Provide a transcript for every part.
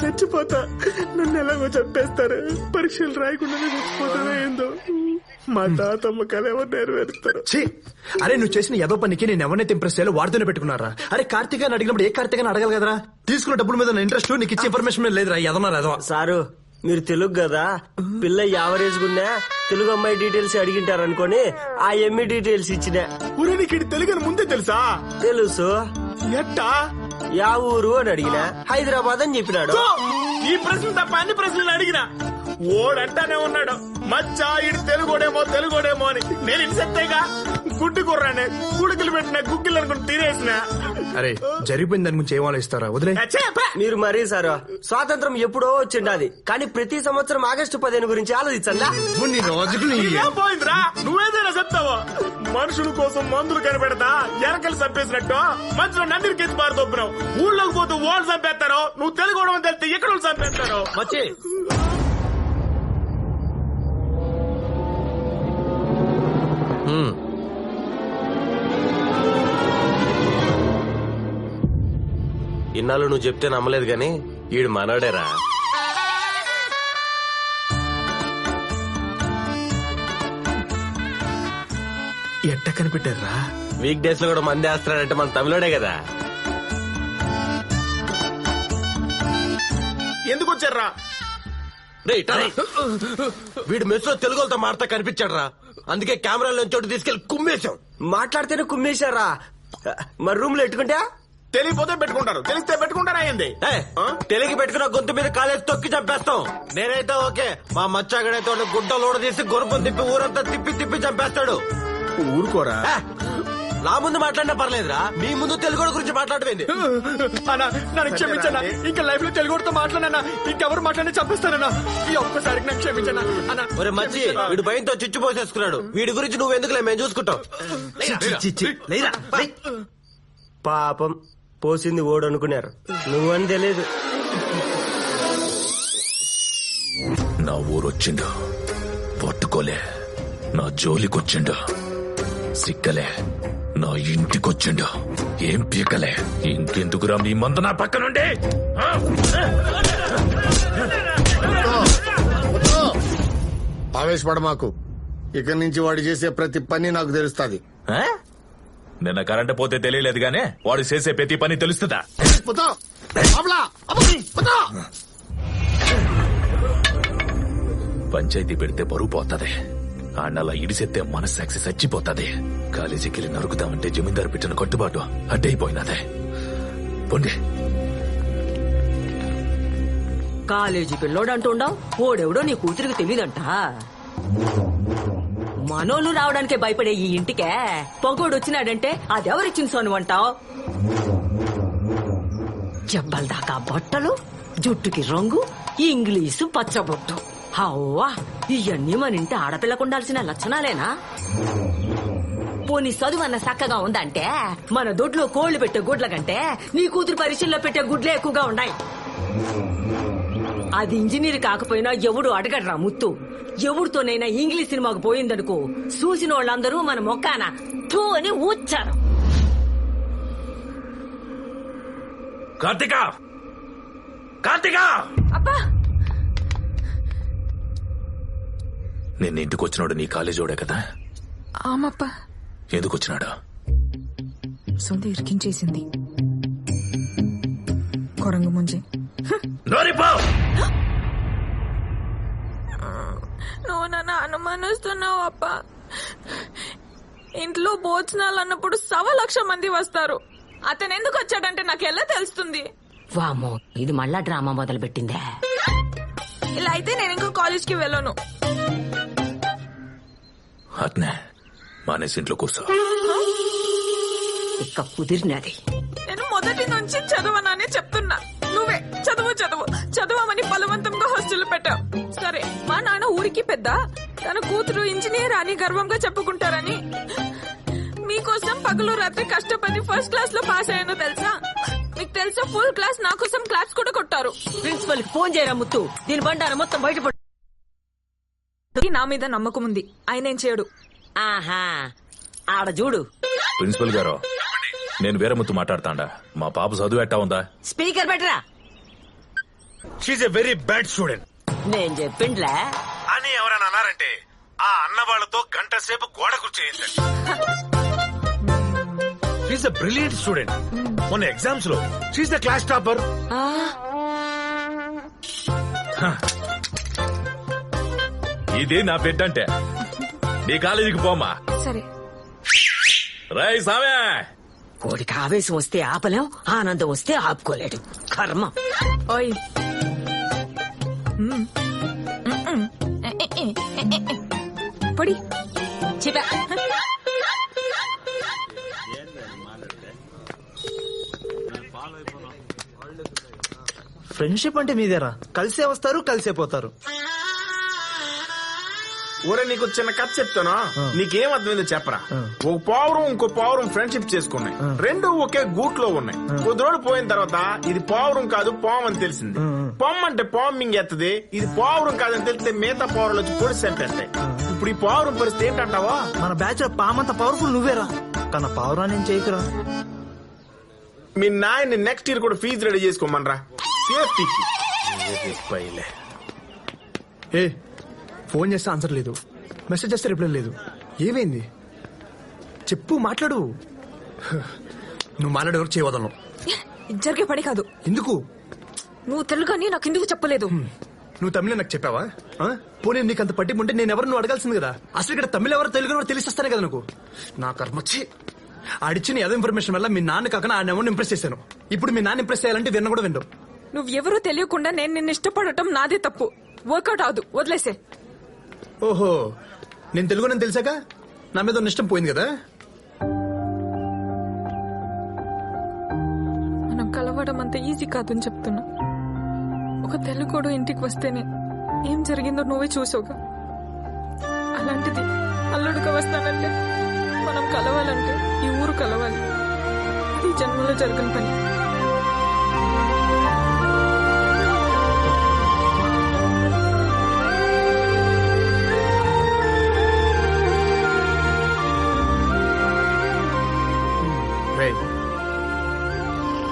చచ్చిపోతా. నన్ను ఎలాగో చంపేస్తారు. పరీక్షలు రాయకుండానే చచ్చిపోతానో ఏందో. మా తాతమ్మ కళ ఎవరు నెరవేరుస్తారు? అరే నువ్వు చేసిన ఏదో పనికి నేను ఎవరినైతే ఇంప్రెస్ చేయాలో వాడితోనే పెట్టుకున్నారా? అరే కార్తీక్ అని అడిగినప్పుడు ఏ కార్తీక్ అని అడగాలి కదరా? తీసుకున్న డబ్బుల మీద ఇంట్రెస్ట్, నీకు ఇచ్చే ఇన్ఫర్మేషన్ మీద లేదురా. ఎదన్నా సారు మీరు తెలుగు కదా, పిల్ల యావరేజ్ గున్నా తెలుగు అమ్మాయి డీటెయిల్స్ అడిగింటారు అనుకోని ఆ ఎమ్మి డీటెయిల్స్ ఇచ్చిన. ఊరే నీకు తెలుగు ముందే తెలుసా? తెలుసు. ఎట్టా? యా ఊరు అని అడిగినా హైదరాబాద్ అని చెప్పినాడు. ఈ ప్రశ్న తప్ప అన్ని ప్రశ్నలు అడిగినా ఓడంటానే ఉన్నాడు. మచ్చా ఇడు తెలుగోడేమో అని. నేను ఇన్సెత్తేగా గుడ్డు కుర్రానే గుడికిలు పెట్టిన గుగ్గిలు అనుకుని తినేసిన. అరే జరిగిపోయిన దాని గురించి ఏం ఆలోచిస్తారా? వదిలే. మీరు మరీ సారు స్వాతంత్రం ఎప్పుడో వచ్చిండాది, కానీ ప్రతి సంవత్సరం ఆగస్టు 15 గురించి ఆలోచించండా? పోయిందిరా, నువ్వేదైనా చెప్తావో. మనుషుల కోసం మందులు కనిపెడతా ఎరకలు చంపేసినట్టు మధ్యలో నందిని కెత్తి పారు తొప్పినావు. ఊళ్ళోకి పోతూ వాళ్ళు చంపేస్తారో, నువ్వు తెలుగోవడం తెలిస్తే ఎక్కడ చంపేస్తారో. వచ్చి ఇన్నాళ్ళు నువ్వు చెప్తే నమ్మలేదు గాని ఈడు మనోడేరా. ఎట్ట కనిపెట్టారా? వీక్ డేస్ లో కూడా మంది వేస్తున్నాడంటే మన తమిళోడే కదా. ఎందుకు వచ్చారా? వీడు మెస్ లో తెలుగులతో మాడతా కనిపించాడు రా, అందుకే కెమెరాలో చోటు తీసుకెళ్లి కుమ్మేశాం. మాట్లాడితేనే కుమ్మేశారా? మరి రూమ్ లో ఎట్టుకుంటా తెలియపోతే పెట్టుకుంటారు, తెలిస్తే పెట్టుకుంటారా? ఏంది తెలుగు పెట్టుకున్న గొంతు మీద కాలేజ్ తొక్కి చంపేస్తాం. నేనైతే ఓకే, మా మచ్చాగడైతే గుడ్డ లోడ తీసి గుర్రం తిప్పి ఊరంతా తిప్పి చంపేస్తాడు. ఊరుకోరా. నా ముందు మాట్లాడినా పర్లేదురా, మీ ముందు తెలుగు గురించి మాట్లాడవేంది? అన్నా నన్ను క్షమించనా, ఇంకా లైఫ్ లో తెలుగుతో మాట్లాడనా, ఇంకెవరు మాట్లాడి చంపేస్తానన్నా. ఈ ఒక్కసారికి నాకు క్షమించనా అన్నా. ఒరే మచ్చి, వీడు భయంతో చిచ్చు పోసేసుకున్నాడు. వీడి గురించి నువ్వెందుకులే, మేము చూసుకుంటాం. పాపం పోసింది ఓడు అనుకున్నారు, నువ్వని తెలియదు. నా ఊరొచ్చిండు, పట్టుకోలే. నా జోలికొచ్చిండు, సిక్కలే. నా ఇంటికొచ్చిండు, ఏం పీకలే. ఇంకెందుకురా మీ మంద నా పక్క నుండి? ఆవేశపడ మాకు. ఇక్కడి నుంచి వాడు చేసే ప్రతి పని నాకు తెలుస్తుంది. నిన్న కరెంట్ పోతే తెలియలేదు గానే వాడు చేసే ప్రతి పని తెలుస్తుందా? పంచాయతీ పెడితే బరువు పోతుంది, అన్నలా ఇడిసెత్తే మనస్సాక్షి చచ్చిపోతుంది. కాలేజీకి వెళ్ళి నరుకుతామంటే జమీందారు పెట్టిన కట్టుబాటు అడ్డైపోయినదే. పొండి. కాలేజీ పిల్లోడు అంటుండవు, ఓడెవడో నీ కూతురికి తెలియదంట. మనోళ్ళు రావడానికే భయపడే ఈ ఇంటికే పొగోడు వచ్చినాడంటే అదెవరిచ్చిన సోను అంటావు? జబ్బల దాకా బట్టలు, జుట్టుకి రంగు, ఇంగ్లీషు పచ్చబొట్టు. అవ్వా, ఇవన్నీ మన ఇంటి ఆడపిల్లకు ఉండాల్సిన లక్షణాలేనా? పోనీ చదువు అన్న చక్కగా ఉందంటే మన దొడ్లో కోళ్లు పెట్టే గుడ్ల కంటే నీ కూతురు పరీక్షల్లో పెట్టే గుడ్లే ఎక్కువగా ఉన్నాయి. అది ఇంజనీర్ కాకపోయినా ఎవడు అడగడ్రా ముత్తు. ఎవరితోనైనా ఇంగ్లీష్ సినిమాకు పోయిందనుకో, చూసిన వాళ్ళందరూ మన మొక్కాన ఠూ అని ఊచ్చారు. కార్తిక, కార్తిక! అబ్బా, నిన్న ఇంటికి వచ్చినాడు నీ కాలేజోడే కదా? ఆమప్ప. ఎందుకు వచ్చినాడు? సొంత ఇరికించేసింది కొరంగు ముంజే. నువ్వు నన్ను అనుమానిస్తున్నావు అప్ప. ఇంట్లో భోజనాలు అన్నప్పుడు 1,00,000 మంది వస్తారు. అతను ఎందుకు వచ్చాడంటే నాకు ఎలా తెలుస్తుంది? వామో, ఇది మళ్ళా డ్రామా మొదలు పెట్టిందే. ఇలా అయితే నేను ఇంకో కాలేజ్ కి వెళ్ళను. అట్నే మానేసి ఇంట్లో కూర్చో. ఇక కుదిరినది. నేను మొదటి నుంచి చదవనని చెప్తున్నా. నువ్వే చదవమని బలవంతంగా హాస్టల్ పెట్టావు. సరే, మా నాన్న ఊరికి పెద్ద, తన కూతురు ఇంజనీర్ అని గర్వంగా చెప్పుకుంటారని మీకోసం పగలు రాత్రి కష్టపడి ఫస్ట్ క్లాస్ లో పాస్ అయ్యానో తెలుసా? మీకు తెలుసా, ఫుల్ క్లాస్ నా కోసం క్లాప్స్ కూడా కొట్టారు. ప్రిన్సిపల్ కి ఫోన్ చేయరా ముత్తు, దీని బండారం మొత్తం బయటపడు. నా మీద నమ్మకం ఉంది, ఆయన ఏం చేయడు. ఆహా, ఆడ చూడు. ప్రిన్సిపల్ గారు, నేను వేరే ముత్తు మాట్లాడతాండా. మా పాప చదువు ఎట్టా ఉందా? స్పీకర్ పెట్టరా. She a very bad student నేను చెప్పిండ్లే. అని ఎవరైనా అన్నారంటే ఆ అన్న వాళ్ళతో గంట సేపు గోడ కూర్చేయిందండి. She's a brilliant student. మొన్న ఎగ్జామ్స్ లో షీఈ్ ద క్లాస్ టాపర్. ఇదే నా బిడ్డ అంటే. నీ కాలేజీకి పోమ్మా. సరే. రై సామే, కోడికి ఆవేశం వస్తే ఆపలేం, ఆనందం వస్తే ఆపుకోలేడు. కర్మ. ఓయ్ పొడి చిపా. ఫ్రెండ్షిప్ అంటే మీదేరా, కలిసే వస్తారు కలిసే పోతారు. ఊరే నీకు చిన్న కథ చెప్తాను, నీకేం అర్థమైందో చెప్పరా. ఒక పావురం ఇంకో పావురం ఫ్రెండ్షిప్ చేసుకున్నాయి. రెండు ఒకే గూట్లో ఉన్నాయి. కొద్ది రోజులు పోయిన తర్వాత ఇది పావురం కాదు పాము అని తెలిసింది. పాము అంటే పాము మింగేత్తది. ఇది పావురం కాదని తెలిస్తే మిగతా పావురాలు వచ్చి పొడి చంపేస్తాయి. ఇప్పుడు ఈ పావురం పరిస్థితి ఏంటంటావా? మన బ్యాచ్ లో పామంత పవర్ఫుల్ నువ్వేరా, కానీ పావురాన్ని ఏం చేయకురా. మీ నాయన్ని నెక్స్ట్ ఇయర్ కూడా ఫీజు రెడీ చేసుకోమనరా. సేఫ్టీకి. ఏ ఫోన్ చేస్తే ఆన్సర్ లేదు, మెసేజ్ చేస్తే రిప్లై లేదు. ఏమైంది చెప్పు, మాట్లాడు. నువ్వు మాట్లాడే వరకు చేయవదలను. జరిగే పని కాదు. ఎందుకు? నువ్వు తెలుగు అని నాకు ఎందుకు చెప్పలేదు? నువ్వు తమిళ నాకు చెప్పావా? పోనీ నీకు అంత పట్టింపు ఉంటే నేను ఎవరు నువ్వు అడగాల్సింది కదా. అసలు ఇక్కడ తమిళ ఎవరు తెలుగు ఎవరు తెలిసిస్తానే కదా నాకు. నా కర్మచ్చి ఆడిచ్చిన ఏదో ఇన్ఫర్మేషన్ వల్ల మీ నాన్న కాక ఆయన ఎవరిని ఇంప్రెస్ చేశాను. ఇప్పుడు మీ నాన్న ఇంప్రెస్ చేయాలంటే విన్న కూడా విండు. నువ్వు ఎవరూ తెలియకుండా నేను నిన్ను ఇష్టపడటం నాదే తప్పు. వర్కౌట్ అవదు, వదిలేసే. ఓహో, నేను తెలుగు నేను తెలిసాక నా మీద ఉన్న ఇష్టం పోయింది కదా. మనం కలవడం అంత ఈజీ కాదని చెప్తున్నా. ఒక తెలుగుడు ఇంటికి వస్తేనే ఏం జరిగిందో నువ్వే చూసావుగా. అలాంటిది అల్లుడుగా వస్తానంటే, మనం కలవాలంటే ఈ ఊరు కలవాలి. ఈ జన్మలో జరగని పని.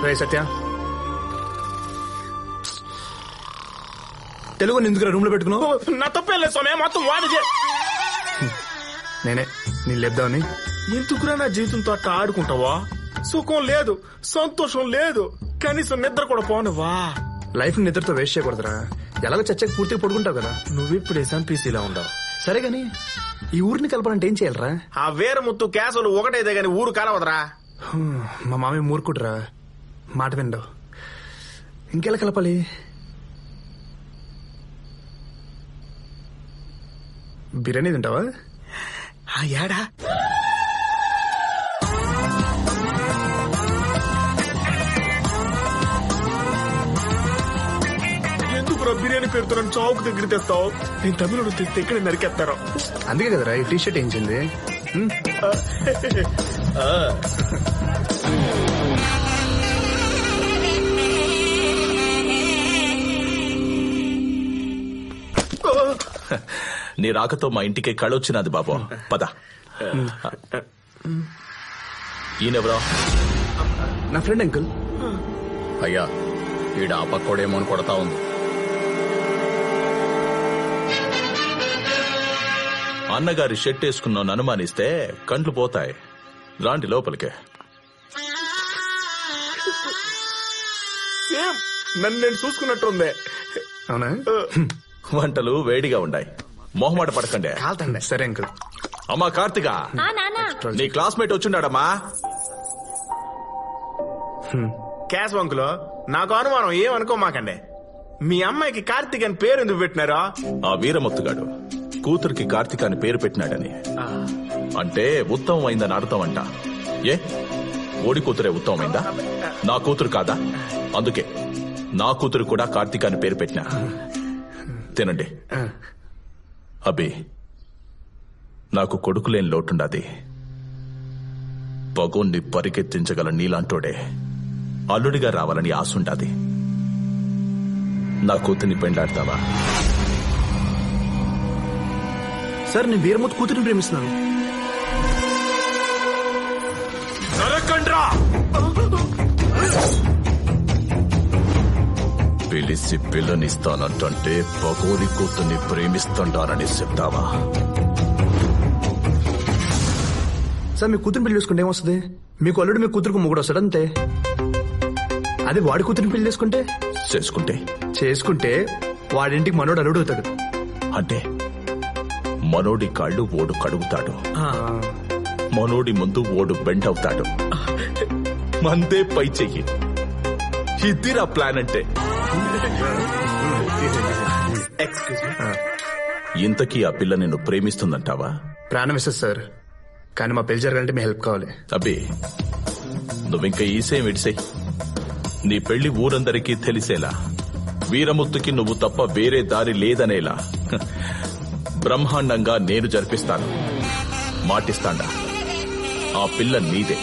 రే సత్య, తెలుగు ఎందుకు రూమ్ లో పెట్టుకున్నావు? నా తప్పేం లేదు స్వామి, మొత్తం వాడి నేనే నేను లేపుదామని. ఎందుకురా నా జీవితంతో అట్లా ఆడుకుంటావా? సుఖం లేదు, సంతోషం లేదు, కనీసం నిద్ర కూడా పోనవా? Life నిద్రతో waste చేయకూడదురా. ఎలాగో చచ్చకి పూర్తిగా పడుకుంటావు కదా. నువ్విప్పుడు ఎస్ఎంపీసీలో ఉండవు. సరే గాని ఈ ఊరిని కలపాలంటే ఏం చేయాలరా? ఆ వీరముత్తు కేసులు ఒకటైతే గాని ఊరు కలవదరా. మా మామయ్య మూర్ఖుడురా, మాట విండవు. ఇంకెలా కలపాలి? బిర్యానీ తింటావా? ఏడా ఎందుకు బిర్యానీ పేరుతో చౌక్ దగ్గర తెస్తావు? నేను తమిళుడు తెస్తే ఇక్కడ నరికేస్తారో. అందుకే కదరా ఈ టీషర్ట్ ఏంచింది. నీ రాకతో మా ఇంటికి కళొచ్చినది బాబు. పద. ఈయనెవరో? నా ఫ్రెండ్ అంకుల్. అయ్యా, ఈడ ఆ పక్కోడేమో అని కొడతా ఉంది. అన్నగారి షర్ట్ వేసుకున్నాను అనుమానిస్తే కంట్లు పోతాయి. రాండి లోపలికే. నన్ను నేను చూసుకున్నట్టుంది. అవునా? వంటలు వేడిగా ఉన్నాయి, మొహమాట పడకండి. కాల్తండి. సరే అంకుల్. అమ్మా కార్తిక, నీ క్లాస్మేట్ వచ్చిండాడమ్మా. క్యాష్ బంకులో నాకు అనుమానం, ఏమనుకోమాకండి. మీ అమ్మాయికి కార్తీక్ అని పేరు ఎందుకు పెట్టినారా? ఆ వీరముత్తుగాడు కూతురికి కార్తిక అని పేరు పెట్టినాడని. అంటే ఉత్తమమైందని అర్థం అంట. ఏ ఓడి కూతురే ఉత్తమమైందా? నా కూతురు కాదా? అందుకే నా కూతురు కూడా కార్తిక అని పేరు పెట్టినా. తినండి. అబే, నాకు కొడుకులేని లోటుండాది. పగోన్ని పరిగెత్తించగల నీలాంటోడే అల్లుడిగా రావాలని ఆశుండాది. నా కూతుర్ని పెండాడతావా? సార్, నేను వీరమూర్తి కూతురిని ప్రేమిస్తున్నాను. పిలిచి పిల్లనిస్తానంటే పగోడి కూతుర్ని ప్రేమిస్తుంటానని చెప్తావా? సార్ మీ కూతురు పెళ్లి చేసుకుంటే ఏమొస్తుంది? మీకు అల్లుడు మీ కూతురుకు మొగుడు వస్తాడు అంతే. అదే వాడి కూతురిని పెళ్లి చేసుకుంటే వాడింటికి మనోడు అల్లుడు అవుతాడు. అంటే మనోడి కాళ్ళు ఓడు కడుగుతాడు, మనోడి ముందు ఓడు బెండ్ అవుతాడు, మందే పై చెయ్యి. ఇదిరా ప్లాన్ అంటే. ఇంతకీ ఆ పిల్ల నిన్ను ప్రేమిస్తుందంటావా? ప్రాణం ఇస్తుంది సార్, కానీ మా పెళ్లి జరగాలంటే మీ హెల్ప్ కావాలి. అబ్బే, నువ్వింక ఈసేం ఇడిసే. నీ పెళ్లి ఊరందరికీ తెలిసేలా, వీరముత్తుకి నువ్వు తప్ప వేరే దారి లేదనేలా బ్రహ్మాండంగా నేను జరిపిస్తాను. మాటిస్తాండా, ఆ పిల్ల నీదే.